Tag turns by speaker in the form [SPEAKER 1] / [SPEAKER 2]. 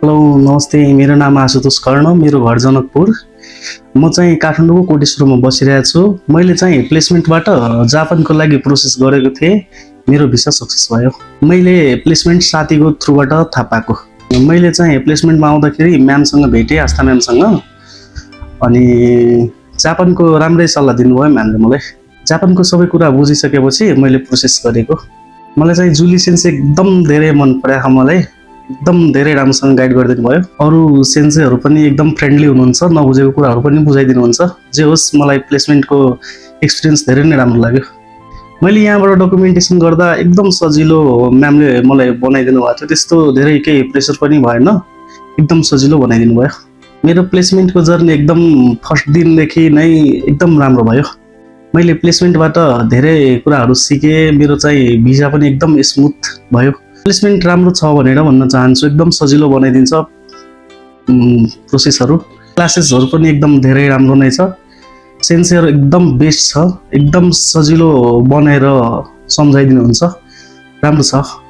[SPEAKER 1] Hello नमस्ते, मेरो नाम आशुतोष कर्ण, मेरो घर जनकपुर। म चाहिँ काठमाडौँको कोटेश्वरमा बसिरहेको छु। मैले चाहिँ प्लेसमेन्टबाट जापानको लागि प्रोसेस गरेको थिएँ। मेरो भिसा सक्सेस भयो। मैले प्लेसमेन्ट साथीको थ्रुबाट थाहा पाएको। मैले चाहिँ प्लेसमेन्टमा आउँदाखेरि म्यामसँग भेटेँ, आस्था म्यामसँग। अनि जापानको राम्रै सल्लाह दिनुभयो म्यामले मलाई। जापानको सबै कुरा बुझिसकेपछि मैले प्रोसेस गरेको। मलाई चाहिँ जुली सेन्से एकदम धेरै मन परायो। मलाई एकदम धेरै राम्रोसँग गाइड गरिदिनु भयो। अरू सेन्सेहरू पनि एकदम फ्रेन्डली हुनुहुन्छ, नबुझेको कुराहरू पनि बुझाइदिनुहुन्छ। जे होस्, मलाई प्लेसमेन्टको एक्सपिरियन्स धेरै नै राम्रो लाग्यो। मैले यहाँबाट डकुमेन्टेसन गर्दा एकदम सजिलो म्यामले मलाई बनाइदिनु भएको थियो। त्यस्तो धेरै केही प्रेसर पनि भएन, एकदम सजिलो बनाइदिनु भयो। मेरो प्लेसमेन्टको जर्नी एकदम फर्स्ट दिनदेखि नै एकदम राम्रो भयो। मैले प्लेसमेन्टबाट धेरै कुराहरू सिकेँ। मेरो चाहिँ भिजा पनि एकदम स्मुथ भयो। प्लेसमेन्ट राम्रो छ भनेर भन्न चाहन्छु। एकदम सजिलो बनाइदिन्छ प्रोसेसहरू। क्लासेसहरू पनि एकदम धेरै राम्रो नै छ। सेन्सेहरू एकदम बेस्ट छ, एकदम सजिलो बनाएर सम्झाइदिनुहुन्छ। राम्रो छ।